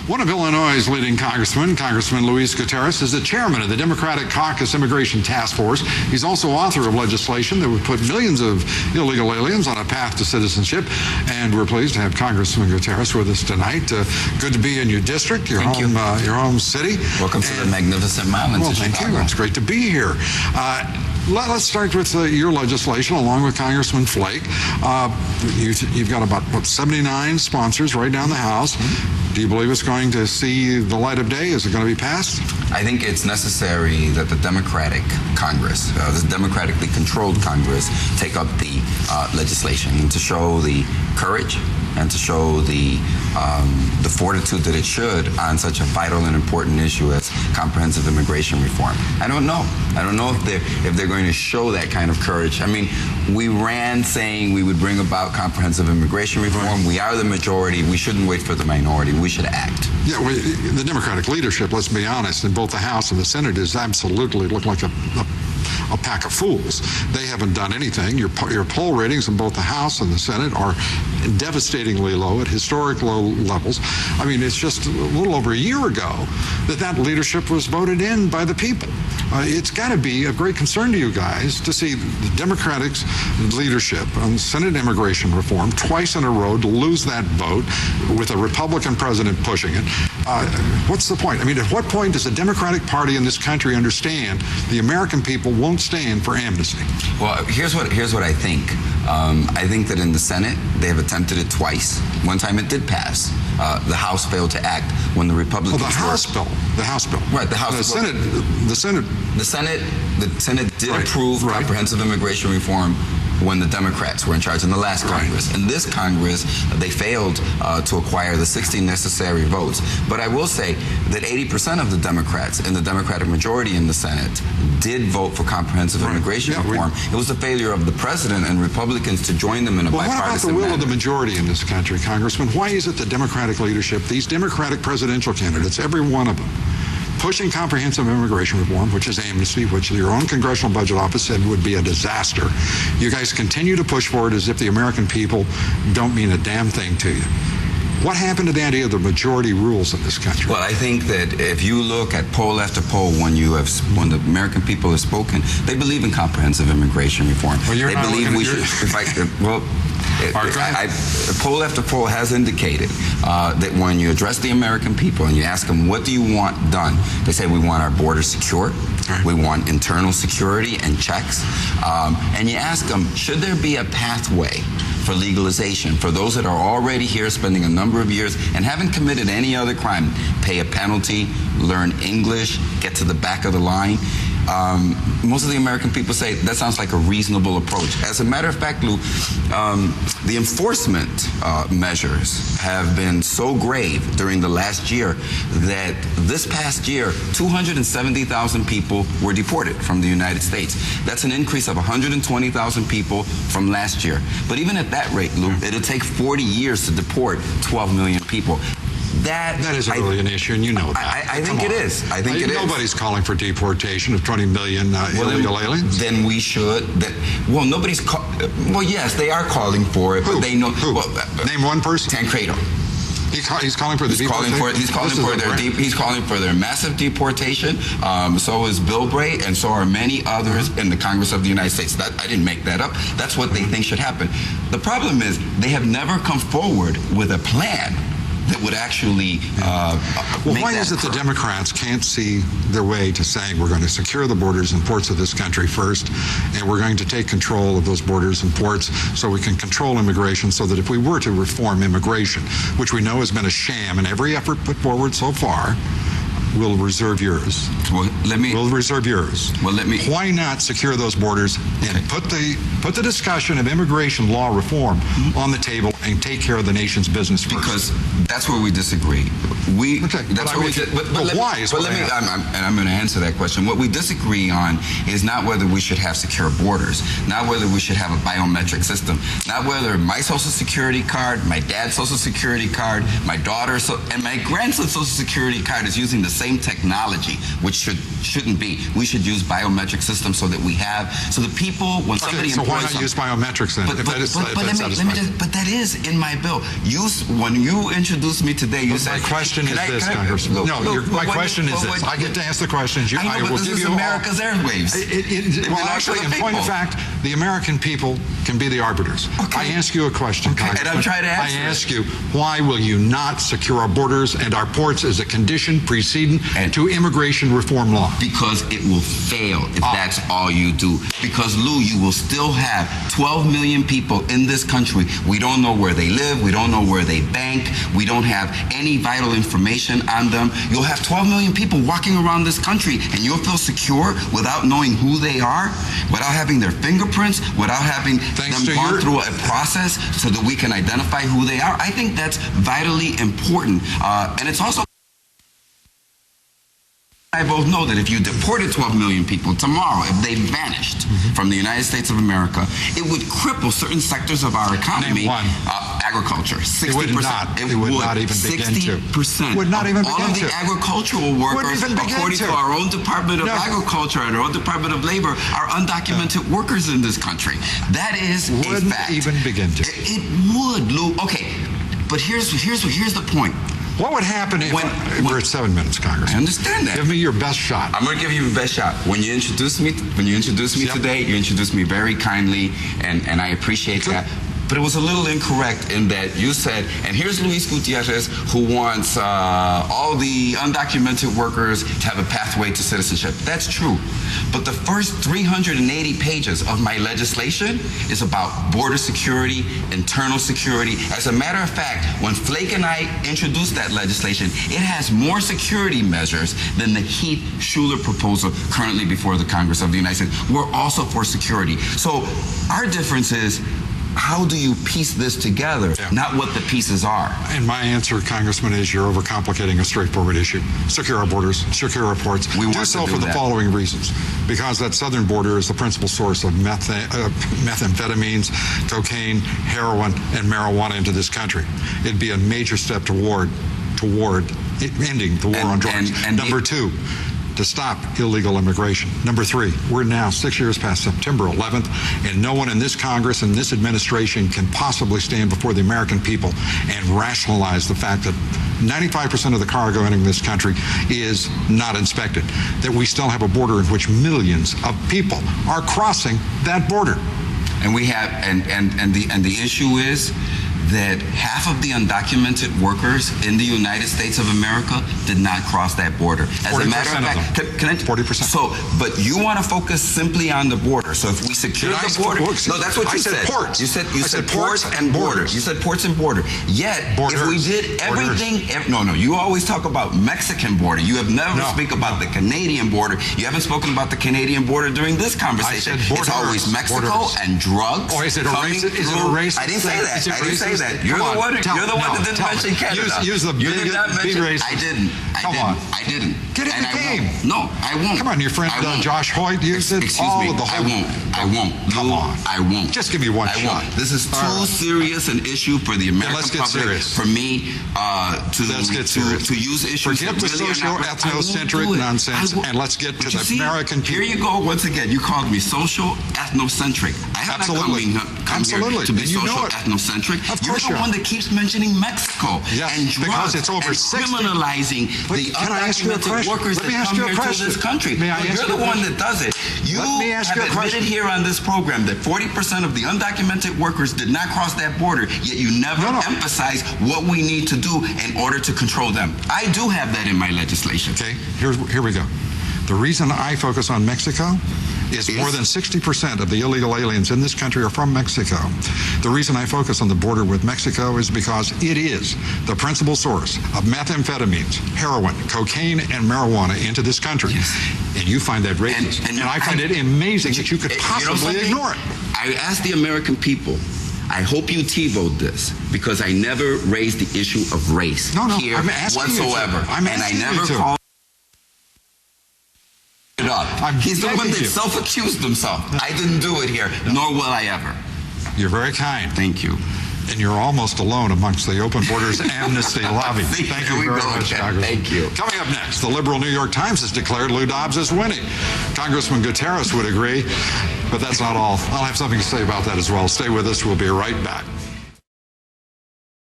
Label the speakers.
Speaker 1: One of Illinois' leading congressmen, Congressman Luis Gutierrez, is the chairman of the Democratic Caucus Immigration Task Force. He's also author of legislation that would put millions of illegal aliens on a path to citizenship. And we're pleased to have Congressman Gutierrez with us tonight. Good to be in your district, your home city.
Speaker 2: Welcome to the magnificent mountains.
Speaker 1: Well, thank you. It's great to be here. Let's start with your legislation, along with Congressman Flake. You've got about, 79 sponsors right down the House. Do you believe it's going to see the light of day? Is it going to be passed?
Speaker 2: I think it's necessary that the Democratic Congress, this democratically controlled Congress, take up the legislation to show the courage and to show the fortitude that it should on such a vital and important issue as comprehensive immigration reform. I don't know if they're going to show that kind of courage. I mean, we ran saying we would bring about comprehensive immigration reform. Right. We are the majority. We shouldn't wait for the minority. We should act.
Speaker 1: Yeah, the Democratic leadership, let's be honest, in both the House and the Senate is absolutely look like a pack of fools. They haven't done anything. Your poll ratings in both the House and the Senate are devastatingly low, at historic low levels. I mean, it's just a little over a year ago that leadership was voted in by the people. It's got to be of great concern to you guys to see the Democratic leadership on Senate immigration reform twice in a row to lose that vote with a Republican president pushing it. What's the point? I mean, at what point does the Democratic Party in this country understand the American people won't stand for amnesty?
Speaker 2: Well, here's what I think. I think that in the Senate, they have attempted it twice. One time it did pass. The House failed to act when the Republicans
Speaker 1: the House bill.
Speaker 2: Right, the House
Speaker 1: bill. The
Speaker 2: Senate did approve comprehensive immigration reform when the Democrats were in charge in the last Congress. In this Congress, they failed to acquire the 60 necessary votes. But I will say that 80% of the Democrats in the Democratic majority in the Senate did vote for comprehensive immigration reform. It was the failure of the president and Republicans to join them in a bipartisan
Speaker 1: what about the will of the majority in this country, Congressman? Why is it the Democratic leadership, these Democratic presidential candidates, every one of them, pushing comprehensive immigration reform, which is amnesty, which your own Congressional Budget Office said would be a disaster. You guys continue to push for it as if the American people don't mean a damn thing to you. What happened to the idea of the majority rules in this country?
Speaker 2: Well, I think that if you look at poll after poll, when the American people have spoken, they believe in comprehensive immigration reform.
Speaker 1: Well,
Speaker 2: they believe we should. Poll after poll has indicated that when you address the American people and you ask them, what do you want done? They say, we want our borders secure. We want internal security and checks. And you ask them, should there be a pathway for legalization for those that are already here spending a number of years and haven't committed any other crime? Pay a penalty, learn English, get to the back of the line. Most of the American people say that sounds like a reasonable approach. As a matter of fact, Lou, the enforcement measures have been so grave during the last year that this past year, 270,000 people were deported from the United States. That's an increase of 120,000 people from last year. But even at that rate, Lou, it'll take 40 years to deport 12 million people. That
Speaker 1: isn't really an issue, and you know that.
Speaker 2: I think it is. I think it is.
Speaker 1: Nobody's calling for deportation of 20 million illegal aliens.
Speaker 2: Then we should. Nobody's. Well, yes, they are calling for it, but they know.
Speaker 1: Who?
Speaker 2: Well,
Speaker 1: name one person.
Speaker 2: Tancredo.
Speaker 1: He's calling for the deportation.
Speaker 2: He's calling for their massive deportation. So is Bill Bray, and so are many others in the Congress of the United States. I didn't make that up. That's what they think should happen. The problem is they have never come forward with a plan that would actually
Speaker 1: why is it the Democrats can't see their way to saying we're going to secure the borders and ports of this country first, and we're going to take control of those borders and ports so we can control immigration, so that if we were to reform immigration, which we know has been a sham in every effort put forward so far, we'll reserve yours. We'll reserve yours.
Speaker 2: Well,
Speaker 1: Why not secure those borders and put the discussion of immigration law reform on the table and take care of the nation's business first?
Speaker 2: Because that's where we disagree.
Speaker 1: Why?
Speaker 2: I'm going to answer that question. What we disagree on is not whether we should have secure borders, not whether we should have a biometric system, not whether my Social Security card, my dad's Social Security card, my daughter's and my grandson's Social Security card is using the same technology, which shouldn't be. We should use biometric systems so that the people, when somebody
Speaker 1: so why
Speaker 2: employs
Speaker 1: not use biometrics then?
Speaker 2: But that is in my bill. When you introduced me today, you said...
Speaker 1: My question is this, Congressman. My question is this. I get to ask the questions.
Speaker 2: I know, but this is America's airwaves.
Speaker 1: Well, actually, in point of fact, the American people can be the arbiters.
Speaker 2: Okay.
Speaker 1: I ask you a question, Congressman.
Speaker 2: And I'm trying to answer
Speaker 1: I ask you, why will you not secure our borders and our ports as a condition preceding to immigration reform law?
Speaker 2: Because it will fail if that's all you do. Because, Lou, you will still have 12 million people in this country. We don't know where they live. We don't know where they bank. We don't have any vital information on them. You'll have 12 million people walking around this country, and you'll feel secure without knowing who they are, without having their fingerprints, without having them gone through a process so that we can identify who they are. I think that's vitally important. And it's also... I both know that if you deported 12 million people tomorrow, if they vanished from the United States of America, it would cripple certain sectors of our economy.
Speaker 1: Name one.
Speaker 2: Agriculture, 60%.
Speaker 1: It would not even begin to.
Speaker 2: 60%.
Speaker 1: Would not even begin
Speaker 2: all of the agricultural workers, according to our own Department of Agriculture and our own Department of Labor, are undocumented workers in this country. That is a fact.
Speaker 1: Wouldn't even begin to.
Speaker 2: It would, Lou. Okay, but here's the point.
Speaker 1: What would happen if we're at 7 minutes, Congressman?
Speaker 2: I understand that.
Speaker 1: Give me your best shot.
Speaker 2: I'm going to give you the best shot. When you introduced me today, you introduced me very kindly, and I appreciate that. But it was a little incorrect in that you said, and here's Luis Gutierrez, who wants all the undocumented workers to have a pathway to citizenship. That's true. But the first 380 pages of my legislation is about border security, internal security. As a matter of fact, when Flake and I introduced that legislation, it has more security measures than the Heath Schuler proposal currently before the Congress of the United States. We're also for security. So our difference is, how do you piece this together, not what the pieces are?
Speaker 1: And my answer, Congressman, is you're overcomplicating a straightforward issue. Secure our borders, secure our ports.
Speaker 2: We
Speaker 1: do so for the following reasons. Because that southern border is the principal source of methamphetamines, cocaine, heroin, and marijuana into this country. It'd be a major step toward ending the war on drugs. Number two, to stop illegal immigration. Number three, we're now 6 years past September 11th, and no one in this Congress and this administration can possibly stand before the American people and rationalize the fact that 95% of the cargo entering this country is not inspected, that we still have a border in which millions of people are crossing that border.
Speaker 2: And we have, and the issue is that half of the undocumented workers in the United States of America did not cross that border. As a matter of fact, can I?
Speaker 1: 40%.
Speaker 2: So, but you want to focus simply on the border. So if we secure the border, no, that's what you said.
Speaker 1: I said ports.
Speaker 2: You said ports and borders. You said ports and border. Yet, if we did everything, no, you always talk about Mexican border. You have never speak about the Canadian border. You haven't spoken about the Canadian border during this conversation. It's always Mexico and drugs.
Speaker 1: Or is it a race? Is it a race?
Speaker 2: I didn't say that. I didn't say that. You're the one that didn't mention Canada.
Speaker 1: Use the big race.
Speaker 2: I didn't. I didn't.
Speaker 1: Get in the game.
Speaker 2: No, I won't.
Speaker 1: Come on, your friend Josh Hoyt used it.
Speaker 2: Excuse me. I won't.
Speaker 1: Come on.
Speaker 2: I won't.
Speaker 1: Just give me one shot.
Speaker 2: This is too serious an issue for the American public. For me to use issues.
Speaker 1: Forget the socio-ethnocentric nonsense and let's get to the American people.
Speaker 2: Here you go once again. You called me social-ethnocentric. I have not come here to be social-ethnocentric. You're the one that keeps mentioning Mexico and drugs and criminalizing the undocumented workers that come here to this country. You're the one that does it. You have admitted here on this program that 40% of the undocumented workers did not cross that border, yet you never emphasize what we need to do in order to control them. I do have that in my legislation.
Speaker 1: Okay, here we go. The reason I focus on Mexico is more than 60% of the illegal aliens in this country are from Mexico. The reason I focus on the border with Mexico is because it is the principal source of methamphetamines, heroin, cocaine, and marijuana into this country.
Speaker 2: Yes.
Speaker 1: And you find that racist. And I find it amazing that you could possibly ignore it.
Speaker 2: I asked the American people, I hope you T-vote this, because I never raised the issue of race here whatsoever.
Speaker 1: And I never
Speaker 2: called it up. He's the one that
Speaker 1: you.
Speaker 2: self-accused himself. I didn't do it here, nor will I ever.
Speaker 1: You're very kind.
Speaker 2: Thank you.
Speaker 1: And you're almost alone amongst the Open Borders Amnesty lobby. Thank you very much, Congressman.
Speaker 2: Thank you.
Speaker 1: Coming up next, the liberal New York Times has declared Lou Dobbs is winning. Congressman Gutierrez would agree, but that's not all. I'll have something to say about that as well. Stay with us. We'll be right back.